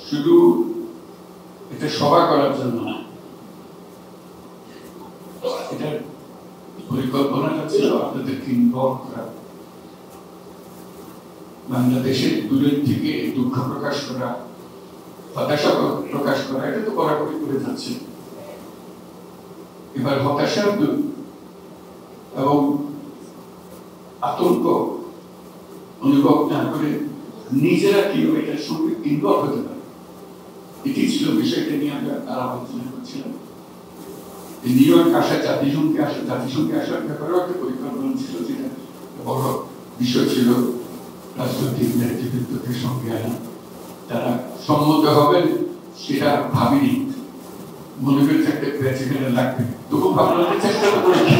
শুধু এটা সভা করার জন্য না, এটার পরিকল্পনাটা ছিল আপনাদেরকে ইনভলভ করা, বাংলাদেশের দূরের থেকে দুঃখ প্রকাশ করা, হতাশা প্রকাশ করা, এটা তো বরাবরই করে যাচ্ছে। এবার হতাশা এবং আতঙ্ক অনুভব না করে নিজেরা কিভাবে এটার সঙ্গে ইনভলভ হতে পারে, এটি ছিল বিষয়টা নিয়ে আমরা আলোচনা করছিলাম। নিউ ইয়র্ক আসা, জাতিসংঘে আসার ব্যাপারেও একটা পরিকল্পনা ছিল, যেটা বড় বিষয় ছিল রাজনৈতিক নেতৃত্বকে সঙ্গে আনা। তারা সম্মত হবেন সেটা ভাবিনি, মনে করেছে একটা প্রেসিডেন্ট লাগবে, তবু ভাবলাম চেষ্টা তো করেছি।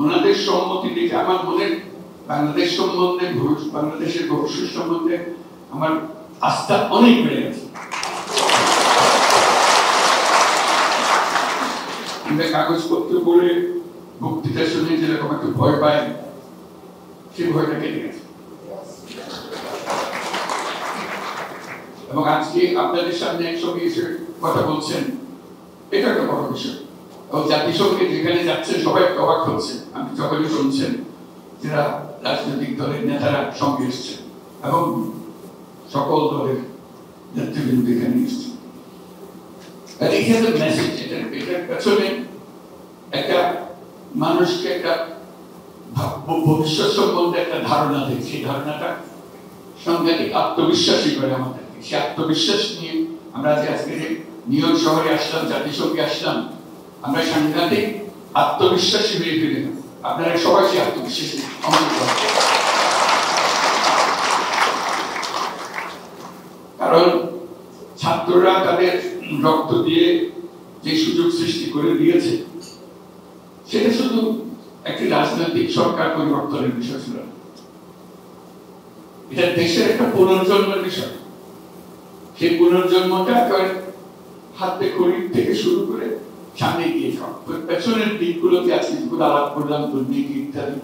ওনাদের সম্মতি দেখে আমার মনে বাংলাদেশ সম্বন্ধে, বাংলাদেশের ভবিষ্যৎ সম্বন্ধে আমার আস্থা অনেক বেড়ে গেছে। কাগজপত্র পড়ে বক্তৃতা শুনে যেরকম একটা ভয় পায়, সেই ভয়টা কেটে গেছে। এবং আজকে আপনাদের সামনে একসঙ্গে এসে কথা বলছেন, এটা একটা বড় বিষয়। এবং জাতিসংঘে যেখানে যাচ্ছেন সবাই অবাক হচ্ছে, আপনি যখনই শুনছেন যারা রাজনৈতিক দলের নেতারা সঙ্গে এসছেন এবং সকল দলের নেতৃবৃন্দ এখানে এসছেন। এটার পেছনে একটা মানুষকে একটা ভবিষ্যৎ সম্বন্ধে একটা ধারণা দেয়, সেই ধারণাটা সাংঘাতিক আত্মবিশ্বাসী করে আমাদেরকে। সেই আত্মবিশ্বাস নিয়ে আমরা যে আজকে নিউ ইয়র্ক শহরে আসলাম, জাতিসংঘে আসলাম, আমরা সাংঘাতিক আত্মবিশ্বাসী হয়ে ফিরে গেলাম। আপনারা সবাই সেই আত্মবিশ্বাসী। কারণ ছাত্ররা তাদের রক্ত দিয়ে যে সুযোগ সৃষ্টি করে দিয়েছে, সেটা শুধু একটি রাজনৈতিক সরকার পরিবর্তনের বিষয় ছিল না, এটা দেশের একটা পুনর্জন্মের বিষয়। সেই পুনর্জন্মটা হাতে খড়ির থেকে শুরু করে সামনে গিয়ে পেছনের দিকগুলোকে আজকে যেগুলো আলাপ করলাম, দুর্নীতি ইত্যাদি,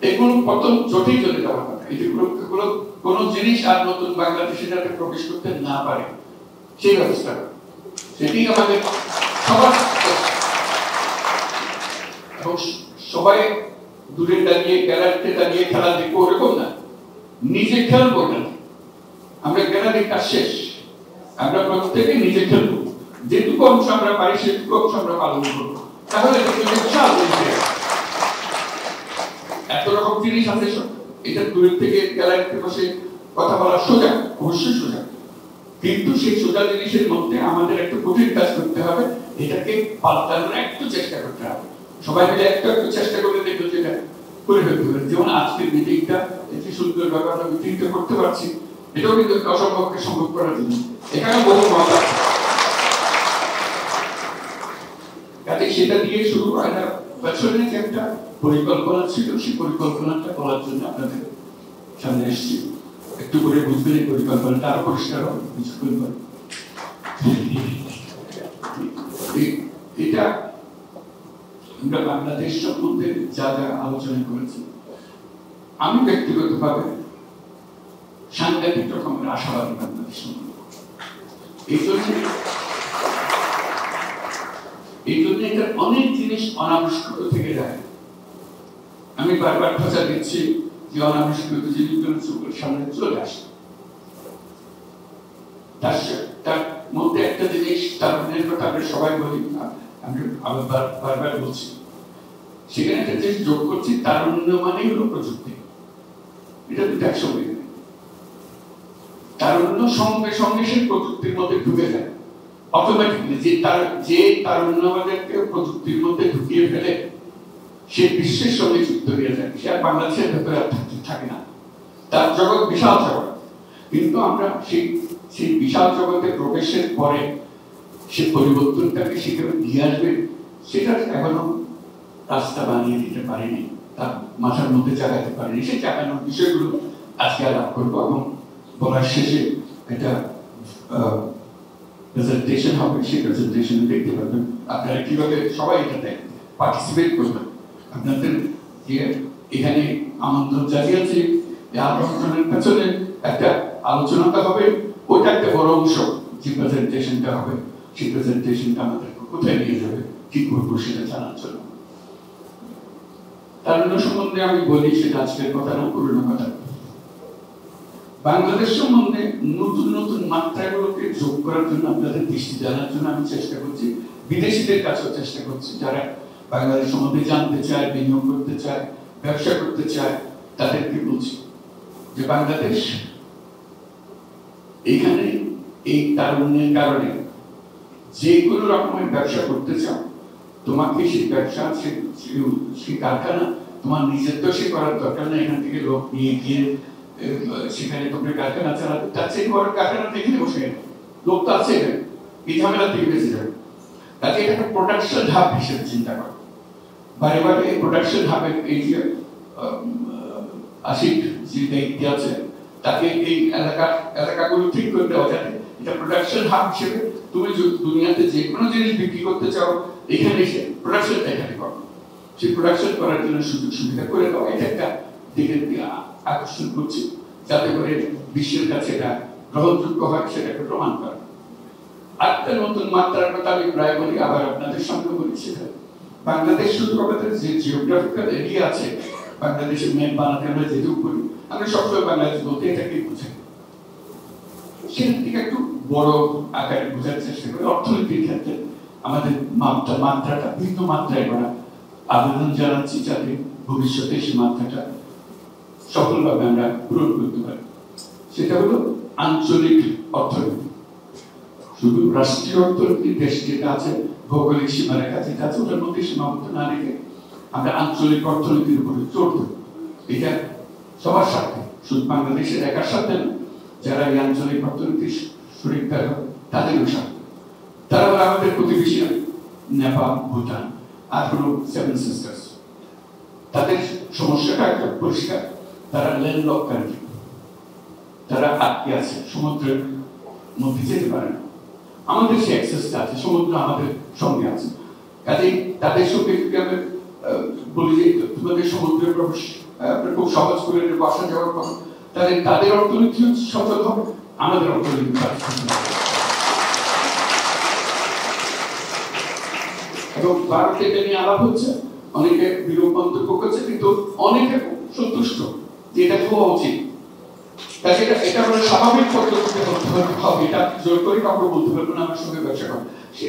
এগুলো প্রথম জটিল চলে যাওয়ার কথা। এগুলো কোন জিনিস আর নতুন বাংলাদেশে যাতে প্রবেশ করতে না পারে সেই ব্যবস্থা, সেটি আমাদের সবার। সবাই দূরে দাঁড়িয়ে গ্যালারিতে দাঁড়িয়ে খেলা দেখবো ওরকম না, নিজে খেলবো না। আমরা গ্যালারির কাজ শেষ, আমরা প্রত্যেকে নিজে খেলবো, যেটুকু অংশ আমরা পারি সেটুকু অংশ আমরা পালন করবো। তাহলে এত রকম জিনিস আছে, এটা দূরের থেকে গ্যালারিতে বসে কথা বলা সোজা, অবশ্যই সোজা, কিন্তু সেই সোজা জিনিসের মধ্যে আমাদের একটা কঠিন কাজ করতে হবে, এটাকে পাল্টানোর একটু চেষ্টা করতে হবে। সবাই মিলে একটু চেষ্টা করে দেখলো যেটা করে ফেলতে হবে। যেমন আজকের মিটিংটা একটি সুন্দর ব্যাপার, আমরা মিটিংটা করতে পারছি, এটাও কিন্তু অসম্ভবকে সম্ভব করার জন্য এখানে বহু মজা। কাজে সেটা দিয়ে শুরু হয় না, পেছনে যে একটা পরিকল্পনা ছিল, সেই পরিকল্পনাটা বলার জন্য আপনাদের সামনে এসেছি। একটু করে বুঝবেন এই পরিকল্পনাটা আরো পরিষ্কার হবে কিছুক্ষণ পরে। এটা আমরা বাংলাদেশ সম্বন্ধে যা যা আলোচনা করেছি, আমি ব্যক্তিগতভাবে সাংঘাতিক রকমের আশাবাদী বাংলাদেশ সম্বন্ধে। এই জন্য এটা অনেক জিনিস অনাবিষ্কৃত থেকে যায়। আমি বারবার খোঁজা দিচ্ছি যে অনাবিষ্কৃত জিনিসগুলো চোখের সামনে চলে আসে। তার মধ্যে একটা জিনিস, তারুণ্যের কথা আমরা সবাই বলি, আমি বারবার বলছি, সেখানে একটা জিনিস যোগ করছি, তারুণ্য মানেই হলো প্রযুক্তি। এটা দুটো একসঙ্গে, তারুণ্য সঙ্গে সঙ্গে সেই প্রযুক্তির মধ্যে ঢুকে যায় অটোমেটিকলি। যে তারুণ্য আমাদেরকে প্রযুক্তির মধ্যে ঢুকিয়ে ফেলে, সে বিশ্বের সঙ্গে যুক্ত হয়ে যায়, সে আর বাংলাদেশের ভেতরে থাকে না। তার জগৎ বিশাল জগৎ, কিন্তু আমরা সেই বিশাল জগতে প্রবেশের পরে সে পরিবর্তনটাকে সেখানে দিয়ে আসবে, সেটা এখনো রাস্তা বানিয়ে দিতে পারেনি, তার মাথার মধ্যে চাকাতে পারেনি। সেই চাকানোর বিষয়গুলো আজকে আলাপ করবো। এবং বলার শেষে এটা প্রেজেন্টেশন হবে, সেই প্রেজেন্টেশন দেখতে পাবেন আপনারা কিভাবে সবাই এটাতে পার্টিসিপেট করবেন। আপনাদের যে এখানে আমন্ত্রণ জানিয়েছি, এই আমন্ত্রণের পেছনে একটা আলোচনাটা হবে, ওটা একটা বড় অংশ। যে প্রেজেন্টেশনটা হবে, সেই প্রেজেন্টেশনটা আমাদের কোথায় নিয়ে যাবে, কি করবো সেটা জানার জন্য। তারুণ্য সম্বন্ধে আমি বলি, সেটা আজকের কথা না, পুরনো কথা। বাংলাদেশ সম্বন্ধে নতুন নতুন মাত্রাগুলোকে যোগ করার জন্য, আপনাদের দৃষ্টি জানার জন্য আমি চেষ্টা করছি, বিদেশিদের কাছেও চেষ্টা করছি, যারা বাংলাদেশ সম্বন্ধে জানতে চায়, বিনিয়োগ করতে চায়, ব্যবসা করতে চায়, তাদেরকে বলছি যে বাংলাদেশ এখানে এই তারুণ্যের কারণে যে কোনো রকমের ব্যবসা করতে চাও, তোমাকে সেই ব্যবসা, সেই কারখানা তোমার নিজের তো সে করার দরকার না, এখান থেকে লোক নিয়ে গিয়ে সেখানে তোমরা কারখানা চালাতে, তার চেয়ে বড় কারখানা এখানে বসে লোক তো আছে, এই ঝামেলা থেকে বেঁচে যাবে। তাকে এটা একটা প্রোডাকশন হাব হিসেবে চিন্তা করো। বারে বারে এই প্রোডাকশন হাবের এই যে আশিক যে দায়িত্ব আছে, তাকে এই এলাকাগুলো ঠিক করে দেওয়া যাবে। এটা প্রোডাকশন হাব হিসেবে তুমি দুনিয়াতে যে কোনো জিনিস বিক্রি করতে চাও, এখানে এসে প্রোডাকশনটা এখানে করো। সেই প্রোডাকশন করার জন্য সুযোগ সুবিধা করে দেওয়া, এটা একটা দিকে আকর্ষণ করছি, যাতে করে বিশ্বের কাছে এটা গ্রহণযোগ্য হয়, সেটাকে প্রমাণ করে। আরেকটা নতুন মাত্রার কথা আমি প্রায় বলি, আবার আপনাদের সঙ্গে বলি, সেটা বাংলাদেশ শুধু আমাদের যে জিওগ্রাফিক্যাল এরিয়া আছে, বাংলাদেশের ম্যাপ বানাতে আমরা যেটুকু করি, আমরা সবসময় বাংলাদেশ বলতে এটাকে বুঝাই, সেখান থেকে একটু বড় আকারে বোঝার চেষ্টা করি। অর্থনীতির ক্ষেত্রে আমাদের মাত্রাটা ভিন্ন মাত্রায় করা আবেদন জানাচ্ছি, যাতে ভবিষ্যতে সেই মাত্রাটা সফলভাবে আমরা পূরণ করতে পারি। সেটা হলো আঞ্চলিক অর্থনীতি। শুধু রাষ্ট্রীয় অর্থনীতি, দেশ যেটা আছে, ভৌগোলিক সীমারেখা যেটা আছে, ওটার মধ্যে সীমাবদ্ধ না রেখে আমরা আঞ্চলিক অর্থনীতির উপরে জোর দেব। এটা সবার সাথে, শুধু বাংলাদেশের একার সাথে না, যারা এই আঞ্চলিক অর্থনীতির শরীরদার তাদেরও সাথে। তারা হলো আমাদের প্রতিবেশী নেপাল, ভুটান, আর হলো সেভেন সিস্টার্স। তাদের সমস্যাটা একটা পরিষ্কার, তারা ল্যান্ডলক কান্ট্রি, তারা আটকে আছে, সমুদ্রের মধ্যে যেতে পারে না। আমাদের সে অ্যাক্সেসটা আছে, সমুদ্র আমাদের সঙ্গে আছে। কাজেই তাদের সঙ্গে যদি আমরা বলি যে তোমাদের সমুদ্রের প্রবেশ খুব সহজ করে আসা যাওয়ার পর, তাহলে তাদের অর্থনীতি সচল হবে, আমাদের অর্থনীতি। এবং ভারতে এটা নিয়ে আলাপ হচ্ছে, অনেকে বিরূপ মন্তব্য করছে, কিন্তু অনেকে সন্তুষ্ট যে এটা হওয়া উচিত। এটা আমরা স্বাভাবিক পদ্ধতিতে হবে, এটা জোর করে কাউকে বলতে পারবো না আমার সঙ্গে ব্যবসা করা। সে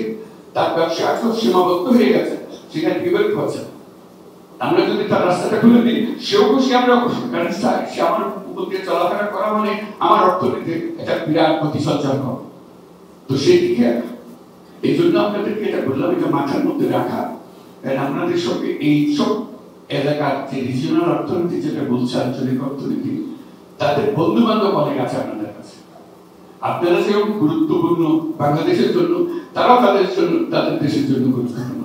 তার ব্যবসা এখন সীমাবদ্ধ হয়ে গেছে, সেখানে বিবেক হচ্ছে। আমরা যদি তার রাস্তাটা খুলে দিই, সেও খুশি, আমরাও খুশি, কারণ সে আমার উপর দিয়ে চলাফেরা করা মানে আমার অর্থনীতিতে একটা বিরাট গতি সঞ্চার করা। তো সেই দিকে এই জন্য আপনাদেরকে এটা বললাম, এটা মাথার মধ্যে রাখা। কারণ আপনাদের সঙ্গে এইসব এলাকার যে রিজিওনাল অর্থনীতি যেটা বলছে, আঞ্চলিক অর্থনীতি, তাদের বন্ধু বান্ধব অনেক আছে আপনাদের কাছে। আপনারা যেরকম গুরুত্বপূর্ণ বাংলাদেশের জন্য, তারাও তাদের জন্য, তাদের দেশের জন্য গুরুত্বপূর্ণ।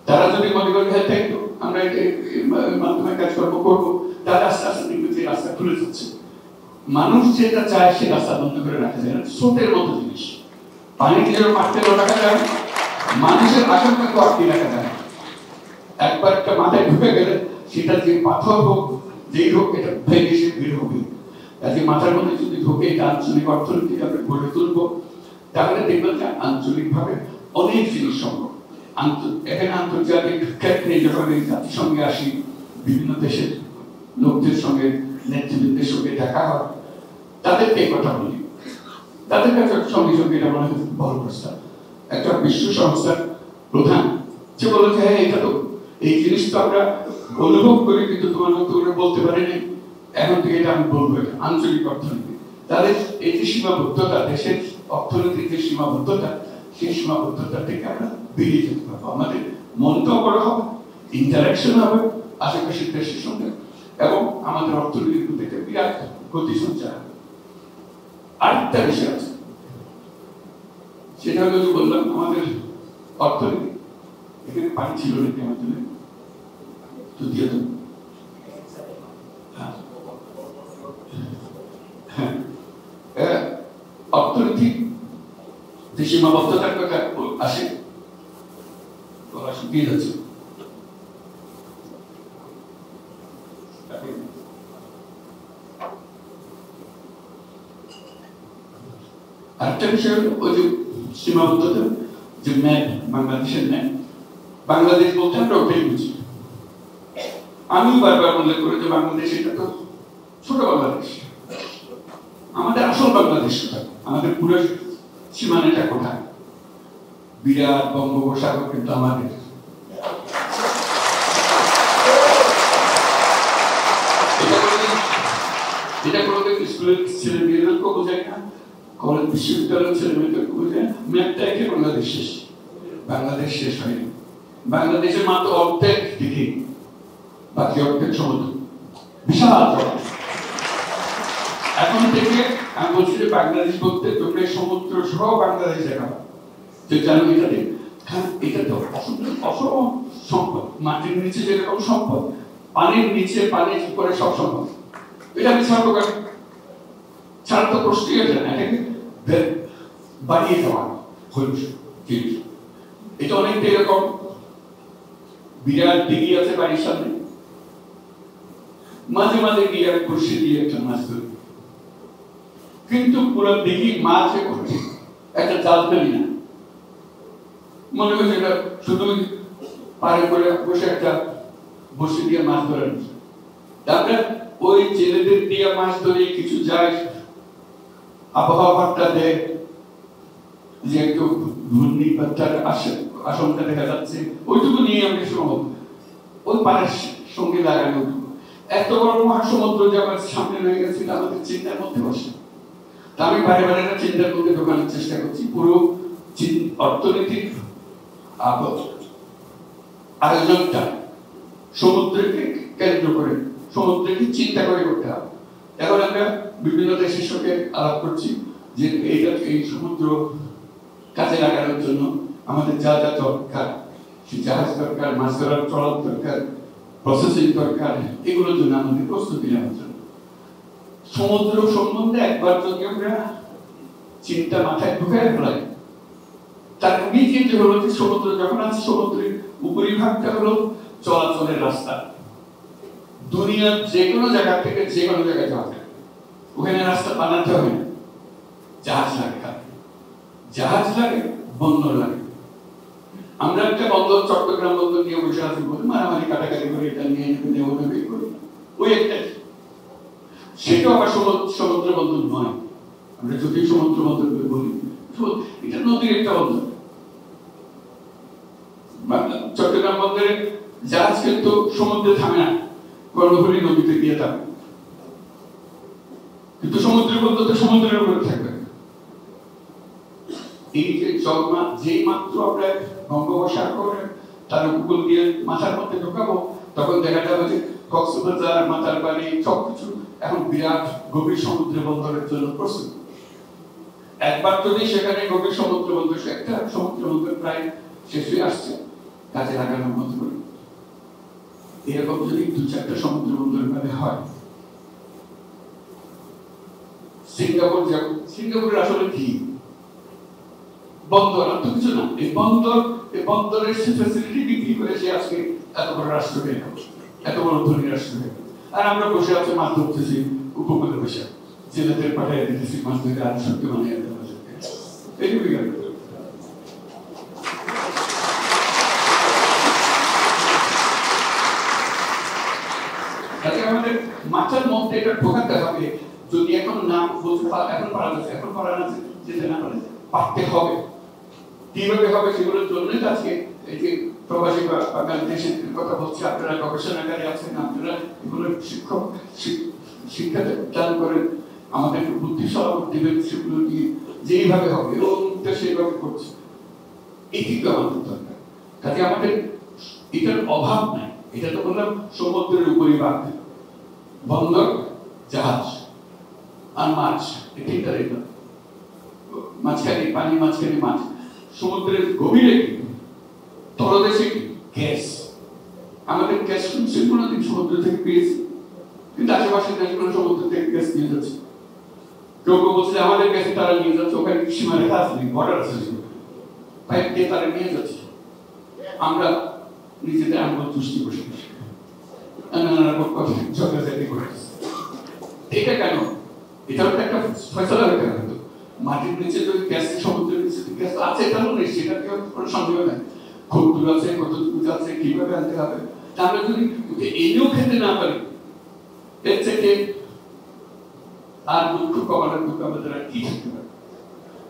তারা যদি মনে করেন হ্যাঁ তাই তো, আমরা মাধ্যমে কাজকর্ম করবো, তার আস্তে আস্তে দেখবে যে রাস্তা খুলে যাচ্ছে। মানুষ যেটা চায় সে রাস্তা বন্ধ করে রাখা যায় না। স্রোতের মতো জিনিস, পানিতে যেরকম আটকে রাখা যায়, মানুষের আশঙ্কাকে আটকে রাখা যায়। একবার একটা মাথায় ঢুকে গেলে সেটা যে পাথর হোক, যেই হোক, এটা ভেঙে সে বের হবে। কাজে মাথার মধ্যে যদি ঢোকে এটা আঞ্চলিক অর্থনীতি আমরা গড়ে তুলবো, তাহলে দেখবেন যে আঞ্চলিকভাবে অনেক জিনিস সম্ভব। এখানে আন্তর্জাতিক ক্ষেত্রে যখন এই জাতিসংঘে আসি, বিভিন্ন দেশের লোকদের সঙ্গে, নেতৃবৃন্দের সঙ্গে দেখা হয়, তাদেরকে এই কথা বলি, তাদের কাছে সঙ্গে সঙ্গে এটা মনে হয় বড় প্রস্তাব। একটা বিশ্ব সংস্থার প্রধান যে বলে যে হ্যাঁ এটা তো, এই জিনিস তো আমরা অনুভব করি, কিন্তু তোমার মতো করে বলতে পারিনি, এখন থেকে এটা আমি বলবো, এটা আঞ্চলিক অর্থনীতি। তাদের এই যে সীমাবদ্ধতা, দেশের অর্থনীতির যে সীমাবদ্ধতা, সেই সীমাবদ্ধতা থেকে আমরা বেরিয়ে যেতে পারবো। আমাদের মনটাও বড় হবে, ইন্টারাকশন হবে আশেপাশের দেশের সঙ্গে, এবং আমাদের অর্থনীতির থেকে বিরাট গতি সঞ্চার হবে। আরেকটা বিষয় আছে, সেটা যদি বললাম আমাদের অর্থনীতি, এখানে পানি ছিল নাকি আমাদের, তো দিয়ে দেবো। অর্থনৈতিক যে সীমাবদ্ধতার কথা আসে, গলা শুকিয়ে যাচ্ছে। আরেকটা বিষয় হলো ওই যে সীমাবদ্ধতা, যে ম্যাপ, বাংলাদেশের ম্যাপ, বাংলাদেশ বলতে আমরা ওটাই বুঝি। আমি বারবার উল্লেখ করি যে বাংলাদেশ এটা তো ছোট বাংলাদেশ, আমাদের আসল বাংলাদেশ কোথায়, আমাদের পুরো সীমানাটা কোথায়? বিরাট বঙ্গোপসাগর কিন্তু আমাদের। এটা কোনোদিন স্কুলের ছেলে মেয়েদেরকেও বোঝায় না, কলেজ বিশ্ববিদ্যালয়ের ছেলে মেয়েদেরকে বোঝায় না। ম্যাপটা একে বাংলাদেশ শেষ, বাংলাদেশ শেষ হয়নি। বাংলাদেশের মাত্র অর্ধেক দিকে, বাকি অর্ধেক সমুদ্র, বিশাল। এখন থেকে আমি বলছি যে বাংলাদেশ বলতে তোমরা সমুদ্র সহ বাংলাদেশ দেখাবো, যে জানো এটাতে, এটা তো অসম সম্পদ, মাটির নিচে যেরকম সম্পদ, পানির নিচে, পানির উপরে সব সম্পদ। এটা আমি ছাড়বো কেন? ছাড়া তো প্রশ্নই ওঠে না, এটাকে বাড়িয়ে দেওয়া জিনিস। এটা অনেকটা এরকম, বিরাট দিঘি আছে বাড়ির সামনে, মাঝে মাঝে গিয়ে আমি বসে দিয়ে একটা মাছ ধরি, কিন্তু পুরো দিঘি মাছে করছে, একটা জাল ফেলি না। মনে হয় এটা শুধু পারে করে বসে একটা বসে দিয়ে মাছ ধরে। আমরা ওই ছেলেদের দিয়ে মাছ ধরে কিছু যায়, আবহাওয়াটা দেয় যে একটু ঘূর্ণিপাতার আশঙ্কা দেখা যাচ্ছে, ওইটুকু নিয়ে আমি সময় ওই পাড়ার সঙ্গে লাগানো। এত বড় মহাসমুদ্র যে আমার সামনে রয়ে গেছে, আমাদের চিন্তার মধ্যে বসে। তা আমি বারে বারে চিন্তার মধ্যে ঢোকানোর চেষ্টা করছি। পুরো অর্থনীতির আয়োজনটা সমুদ্রকে কেন্দ্র করে, সমুদ্রকে চিন্তা করে করতে হবে। এখন আমরা বিভিন্ন দেশের সঙ্গে আলাপ করছি যে এই সমুদ্র কাজে লাগানোর জন্য আমাদের যা যা দরকার, জাহাজ দরকার, মাছ ধরার ট্রলার দরকার, প্রসেসিং দরকার, এগুলোর জন্য আমাদের প্রস্তুতি নেওয়ার জন্য। সমুদ্র সম্বন্ধে একবার যদি আমরা চিন্তা মাথায় ঢুকায় ফেলাই, তার চিন্তা হলো যে সমুদ্র যখন আছে, সমুদ্রের উপরিভাগটা হলো চলাচলের রাস্তা, দুনিয়ার যে কোনো জায়গা থেকে যে কোনো জায়গায় যাওয়া যায়। ওখানে রাস্তা বানাতে হবে না, জাহাজ লাগে, জাহাজ লাগে, বন্দর লাগে। আমরা একটা বন্দর, চট্টগ্রাম বন্দর নিয়ে বসে আছি, মারামারি কাটাকাটি করে এটা নিয়ে নেবে করি, ওই একটা। সেটাও আবার সমুদ্র বন্দর নয়। আমরা যদি সমুদ্র বন্দর বলি, এটা নদীর একটা বন্দর। চট্টগ্রাম বন্দরে জাহাজ কিন্তু সমুদ্রে থামে না, কর্ণফুলী নদীতে গিয়ে থামে, কিন্তু সমুদ্রের বন্দর তো সমুদ্রের উপরে থাকবে। এই যে যেই মাত্র আমরা বঙ্গোপসাগর তার উপকূল দিয়ে মাথার মধ্যে ঢোকাবো, তখন দেখা যাবে যে কক্সবাজার, মাতারবাড়ি সবকিছু এখন বিরাট গভীর সমুদ্র বন্দরের জন্য প্রস্তুত। একবার যদি সেখানে গভীর সমুদ্র বন্দর, একটা সমুদ্র বন্দর প্রায় শেষ হয়ে আসছে, কাজে লাগানোর মতো করে এরকম যদি 2-4টা সমুদ্র বন্দর ভাবে হয়, সিঙ্গাপুরের আসলে কি বন্দর, আর তো কিছু না। এই বন্দরের ফ্যাসিলিটি বিক্রি করে সে আজকে এত বড় রাষ্ট্র হয়ে গেল, এত বড় ধনী রাষ্ট্র হয়ে গেল। আর আমরা বসে আছি মাছ ধরতেছি, উপকূলে বসে ছেলেদের পাঠিয়ে দিতেছি মাছ ধরে, আর সত্যি মানে এইটুকুই গেল। আমাদের মাথার মধ্যে এটা ঢোকাতে হবে। যদি এখন না বলতে এখন পারা যাচ্ছে, এখন পারা না যেতে না পারে, পারতে হবে। কিভাবে হবে সেগুলোর জন্যই আজকে এই যে প্রবাসী বাংলাদেশের কথা বলছি, আপনারা গবেষণাগারে আছেন, আপনারা এগুলো শিক্ষা দান করেন, আমাদের বুদ্ধি সহযোগ দিবেন, সেগুলো দিয়ে যেইভাবে হবে এবং সেইভাবে করছে। এই কিন্তু আমাদের দরকার। কাজে আমাদের এটার অভাব নাই। এটা তো বললাম সমুদ্রের উপরিভাগ, বন্দর, জাহাজ আর মাছ, তিনটার এটা মাঝখানে পানি, মাঝখানে মাছ। সমুদ্রের গভীরে কি, তলদেশে কি, গ্যাস। আমাদের গ্যাস কোনোদিন সমুদ্র থেকে পেয়েছি, কিন্তু আশেপাশের দেশগুলো সমুদ্র থেকে গ্যাস নিয়ে যাচ্ছে। কেউ কেউ বলছে আমাদের কাছে তারা নিয়ে যাচ্ছে, ওখানে সীমারেখা আছে, বর্ডার আছে, পাইপ দিয়ে তারা নিয়ে যাচ্ছে। আমরা নিজেদের আঙ্গুল তুষ্টি বসে বসে এটা কেন? এটাও একটা ফয়সালা হতে হবে। মাটির নিচে যদি গ্যাস, সমুদ্রের নিচে গ্যাস আছে, এটাও নেই, সেটা কোনো সন্দেহ নাই। কত দূর আছে, কত দূর আছে, কিভাবে আনতে হবে। আমরা যদি এনেও খেতে না পারি, এর থেকে আর দুঃখ কমানোর দুঃখ আমাদের আর কি থাকতে পারে?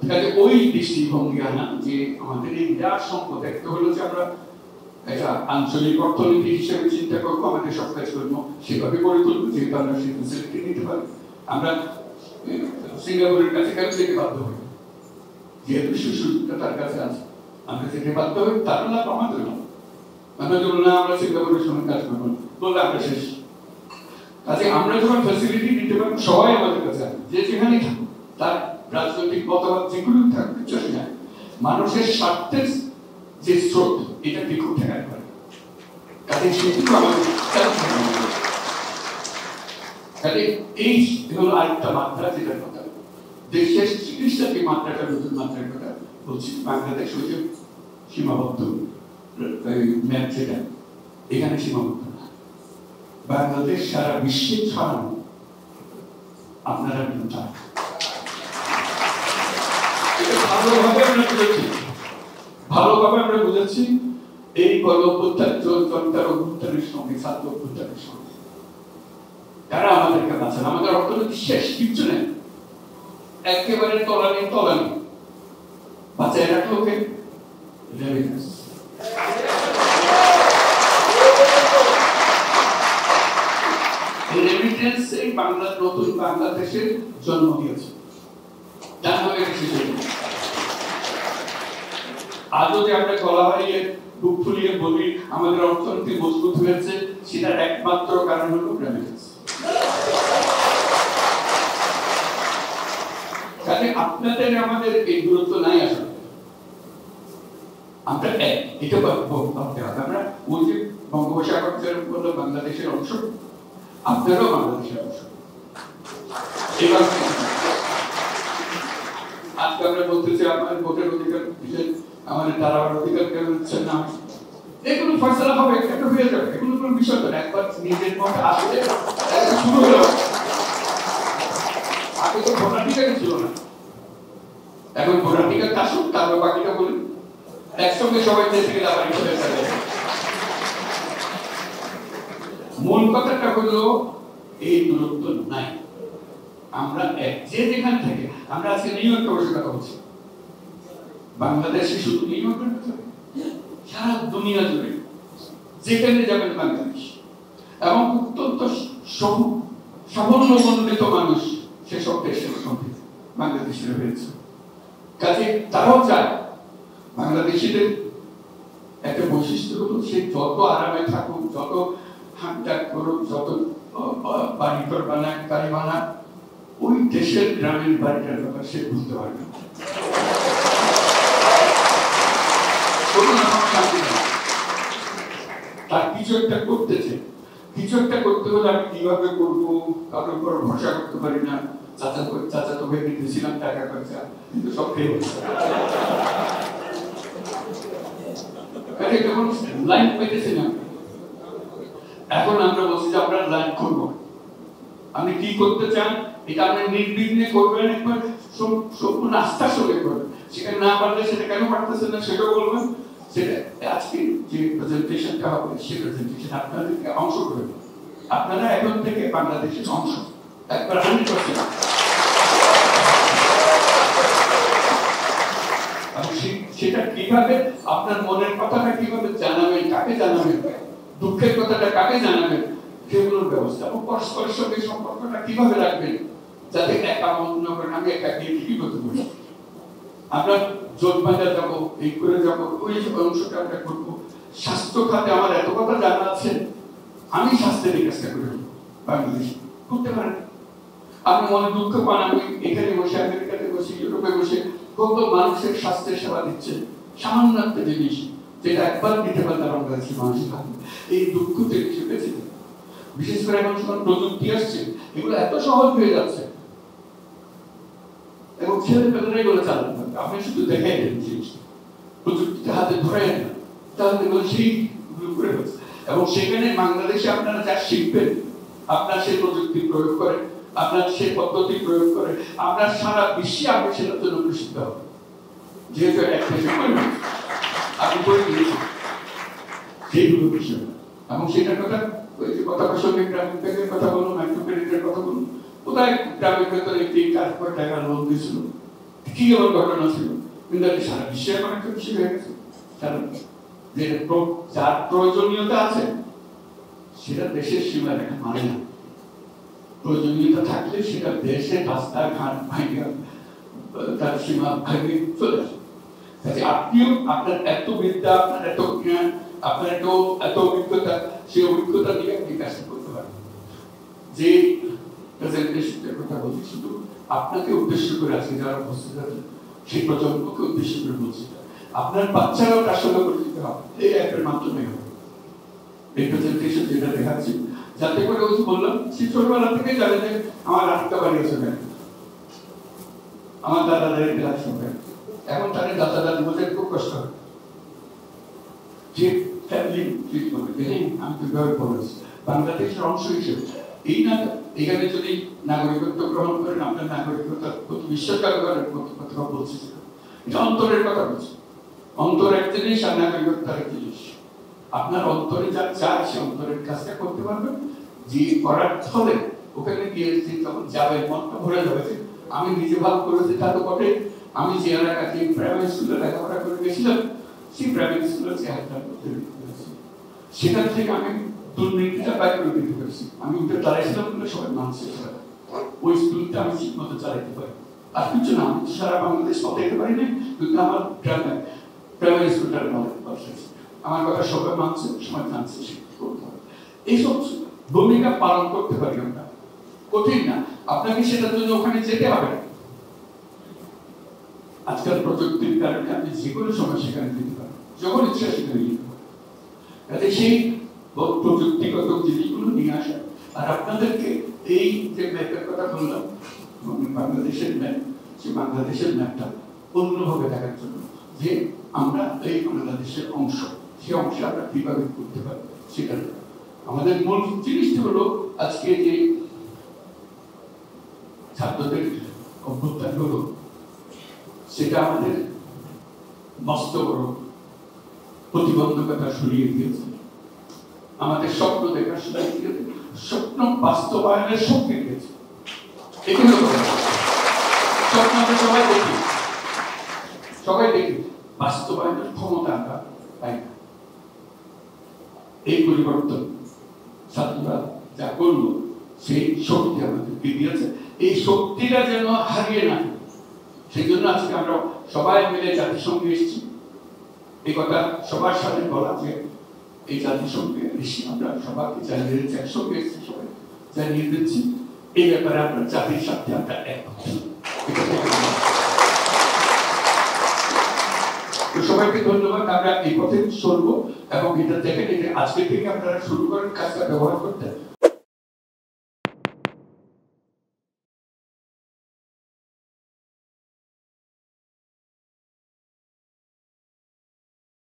কাজে ওই দৃষ্টিভঙ্গি আনা যে আমাদের এই বিরাট সম্পদ, একটা হলো যে আমরা একটা আঞ্চলিক অর্থনীতি হিসেবে চিন্তা করবো, আমাদের সব কাজ করবো সেভাবে গড়ে তুলবো, যেহেতু আমরা সেই ফেসিলিটি নিতে পারি। আমরা সিঙ্গাপুরের কাছে কেন যেতে বাধ্য হই? যেহেতু সেই সুযোগটা তার কাছে আছে, আমরা যেতে বাধ্য হই, তার লাভ আমাদের লাভ। আমরা বলবো না আমরা সিঙ্গাপুরের সঙ্গে কাজ করবো, বললে আমরা শেষ। কাজে আমরা যখন ফ্যাসিলিটি দিতে পারবো, সবাই আমাদের কাছে আসবে, যে যেখানেই থাকুক, তার রাজনৈতিক মতবাদ যেগুলো থাকবে চলে যায়। মানুষের স্বার্থের যে স্রোত, এটা বিক্ষোভ ঠেকাতে পারে। কাজে সেটুকু আমাদের কাজে এই হলো আরেকটা মাত্রা, যেটার কথা দেশের চিকিৎসা যে মাত্রাটা, নতুন মাত্রার কথা বলছি। বাংলাদেশ ওই যে সীমাবদ্ধ ম্যাপ, যেটা এখানে সীমাবদ্ধ না। বাংলাদেশ সারা বিশ্বে ছড়ানো, আপনারা কিন্তু চান। ভালোভাবে আমরা বুঝেছি, ভালোভাবে আমরা বুঝেছি এই গণ অভ্যুত্থান, জনতার অভ্যুত্থানের সঙ্গে, ছাত্র অভ্যুত্থানের সঙ্গে তারা আমাদেরকে বাঁচান। আমাদের অর্থনীতি শেষ, কিচ্ছু নেই, একেবারে তলানি তলানি। বাঁচায় রাখলো কে? রেমিটেন্স। রেমিটেন্স এই বাংলার নতুন বাংলাদেশের জন্ম দিয়েছে। আজও যে আমরা গলা বাড়িয়ে বুক ফুলিয়ে বলি আমাদের অর্থনীতি মজবুত হয়েছে, সেটার একমাত্র কারণ হলো রেমিটেন্স। কাজে আপনাদের আমাদের এই দূরত্ব নাই আসলে। আমরা এটা ভাবতে হবে, আমরা ওই যে বঙ্গোপসাগর বললো বাংলাদেশের অংশ, আপনারাও বাংলাদেশের অংশ। এবার আজকে আমরা বলতেছি আপনার ভোটের অধিকার দিচ্ছেন, আমাদের দাঁড়াবার অধিকার কেন দিচ্ছেন না, এগুলো ফয়সালা হবে, একটা হয়ে যাবে, এগুলো কোনো বিষয় না। একবার নিজের মধ্যে আসলে শুরু হলো, আগে তো ভোটাধিকার ছিল না, এখন ভোটাধিকার আসুক, তারপর বাকিটা বলি একসঙ্গে সবাই দেশে গেলে আবার হয়ে যাবে। মূল কথাটা হলো এই দূরত্ব নাই। আমরা যে যেখানে থেকে, আমরা আজকে নিউ ইয়র্কে বসে কথা বলছি, বাংলাদেশে শুধু নিউ ইয়র্কের কথা, সারা দুনিয়া জুড়ে যেখানে যাবেন বাংলাদেশ, এবং অত্যন্ত সাফল্যমণ্ডিত মানুষ সেসব দেশের সঙ্গে বাংলাদেশের হয়েছে। কাজে তারাও চায় বাংলাদেশিদের একটা বৈশিষ্ট্য হলো সে যত আরামে থাকুক, যত হাঁটাক করুক, যত বাড়িঘর বানাক, গাড়ি বানাক, ওই দেশের গ্রামের বাড়িটার ব্যাপার সে বুঝতে পারবে। তার কিছু একটা করতেছে, কিছু একটা করতে হলে আমি কিভাবে করবো, কারোর উপর ভরসা করতে পারি না। চাচা তো ভেবে দিয়েছিলাম টাকা পয়সা, কিন্তু সব খেয়ে লাইন পেতেছি না। এখন আমরা বলছি যে আমরা লাইন করবো, আপনি কি করতে চান এটা আপনি নির্বিঘ্নে করবেন, একবার সম্পূর্ণ আস্থার সঙ্গে করবেন। সেখানে না পারলে সেটা কেন পারতেছেন না সেটাও বলবেন। সেটা আজকে যে প্রেজেন্টেশনটা হবে সেই প্রেজেন্টেশন আপনাদেরকে অংশ করবেন। আপনারা এখন থেকে বাংলাদেশের অংশ, একবার 100%। সেটা কিভাবে আপনার মনের কথাটা কিভাবে জানাবেন, কাকে জানাবেন, দুঃখের কথাটা কাকে জানাবেন, সেগুলোর ব্যবস্থা, এবং পরস্পরের সঙ্গে সম্পর্কটা কিভাবে রাখবেন, যাতে একা মনে করেন আমি একা গিয়ে কি করতে পারি। আমরা জোট বাঁধা যাবো, এই করে যাবো, ওই অংশটা আমরা করবো। স্বাস্থ্য খাতে আমার এত কথা জানা আছে, আমি স্বাস্থ্যের কাজটা করে বাংলাদেশ করতে পারেন। আপনি মনে দুঃখ পান, আমি এখানে বসে, আমেরিকাতে বসে, ইউরোপে বসে কত মানুষের স্বাস্থ্যের সেবা দিচ্ছে, সামান্য একটা জিনিস যেটা একবার দিতে পারলে বাংলাদেশের মানুষ এই দুঃখ থেকে বেঁচে যাবে। বিশেষ করে এখন যখন প্রযুক্তি আসছে, এগুলো এত সহজ হয়ে যাচ্ছে, এবং ছেলেপেলেরাই এগুলো চালাতে পারবে। আপনি শুধু দেখাই দেন জিনিসটা, প্রযুক্তিতে হাতে ধরাই না, তাহলে এগুলো সেই করে হচ্ছে। এবং সেখানে বাংলাদেশে আপনারা যা শিখবেন, আপনার সেই প্রযুক্তি প্রয়োগ করে, আপনার সেই পদ্ধতি প্রয়োগ করে, আপনার সারা বিশ্বে আপনি সেটার জন্য প্রসিদ্ধ হবে। যেহেতু একটা সময় আপনি করে দিয়েছেন সেইগুলো বিষয়, এবং সেটার কথা ওই যে কথা প্রসঙ্গে গ্রামীণ ব্যাংকের কথা বলুন, মাইক্রো ক্রেডিটের কথা বলুন, কোথায় গ্রামের ভেতরে 3-4 টাকা লোন দিয়েছিল, কি এমন ঘটনা ছিল, কিন্তু সারা বিশ্বে এখন একটা বিষয় হয়ে গেছে। কারণ যার প্রয়োজনীয়তা আছে সেটা দেশের সীমা রেখা মানে না। প্রয়োজনীয়তা থাকলে সেটা দেশের রাস্তার ঘাট ভাঙে তার সীমা ভাঙে চলে আসে। আপনিও আপনার এত বিদ্যা, আপনার এত জ্ঞান, আপনার এত অভিজ্ঞতা, সেই অভিজ্ঞতা দিয়ে আপনি কাজটা করতে পারেন। যে প্রেজেন্টেশনের কথা বলছি শুধু আপনাকে উদ্দেশ্য করে আছে, যারা উপস্থিত আছে সেই প্রজন্মকে উদ্দেশ্য করে বলছি, আপনার বাচ্চারাও তার সঙ্গে পরিচিত হবে এই অ্যাপের মাধ্যমে হবে। এই প্রেজেন্টেশন যেটা দেখাচ্ছি, যাতে করে ওই বললাম সে ছোটবেলা থেকে জানে যে আমার আটটা বাড়ি আছে ব্যাংক, আমার দাদা দাঁড়িয়ে ক্লাস হবে, এখন তাদের দাদা দাদি বলতে খুব কষ্ট হয় যে ফ্যামিলি ট্রিট করবে। দেখেন আমি তো কিভাবে বলেছি বাংলাদেশের অংশ হিসেবে এই না, এখানে যদি নাগরিকত্ব গ্রহণ করেন আপনার নাগরিকতা প্রতি বিশ্বকালের কথা বলছি, এটা অন্তরের কথা বলছি। অন্তর এক জিনিস আর নাগরিকত্ব এক জিনিস। আপনার অন্তরে যা চায় সে অন্তরের কাজটা করতে পারবেন, যে করার ফলে ওখানে গিয়ে যখন যাবে মনটা ভরে যাবে। আমি নিজে ভাব করেছি তা তো বটে, আমি যে এলাকাতে প্রাইমারি স্কুলে লেখাপড়া করে গেছিলাম সেই প্রাইমারি স্কুলের চেহারা করতে পেরেছি, সেখান থেকে আমি দুর্নীতিটা বাইরে করে দিতে পেরেছি। আমি উঠে দাঁড়াইছিলাম বলে সবাই মানছে, ওই স্কুলটা আমি ঠিক মতো চালাইতে পারি। আর কিছু না, আমি সারা বাংলাদেশ পাঠাইতে পারি না, কিন্তু আমার গ্রামে প্রাইমারি স্কুলটার আমার কথা সবাই মানছে, সবাই জানছে করতে হবে। এইসব ভূমিকা পালন করতে পারি আমরা, কঠিন না। আপনাকে সেটার জন্য ওখানে যেতে হবে না। আজকাল প্রযুক্তির কারণে আপনি যে কোনো সময় সেখানে যেতে পারেন, যখন ইচ্ছা সেখানে যেতে পারেন। কাজে সেই প্রযুক্তিগত জিনিসগুলো নিয়ে আসা, আর আপনাদেরকে এই যে ম্যাপের কথা বললাম বাংলাদেশের ম্যাপ, সেই বাংলাদেশের ম্যাপটা অন্যভাবে দেখার জন্য যে আমরা এই বাংলাদেশের অংশ, সেই অংশে আমরা কিভাবে করতে পারি সেটা আমাদের মূল জিনিসটা হলো। আজকে যে ছাত্রদের অভ্যুত্থান হলো সেটা আমাদের মস্ত বড় প্রতিবন্ধকতা সরিয়ে দিয়েছে, আমাদের স্বপ্ন দেখার সরিয়ে দিয়েছে, স্বপ্ন বাস্তবায়নের শক্তি দিয়েছে। এগুলো স্বপ্ন আমরা সবাই দেখি, বাস্তবায়নের ক্ষমতা আমরা পাই না। এই পরিবর্তন ছাত্ররা যা করলো সেই শক্তি আমাদেরকে দিয়েছে, এই শক্তিটা যেন হারিয়ে না, সেই জন্য আজকে আমরা সবাই মিলে জাতিসংঘে এসেছি। এই কথা সবার সামনে বলা যে এই জাতিসংঘে এসে আমরা সবাইকে জানিয়ে দিচ্ছি, একসঙ্গে এসেছি, সবাই জানিয়ে দিচ্ছি এই ব্যাপারে আমরা জাতির সাথে আমরা একমত। সবাইকে ধন্যবাদ। আমরা এই পথে চলবো এবং এটা দেখেন, এটা আজকে থেকে আপনারা শুরু করেন কাজটা ব্যবহার করতে।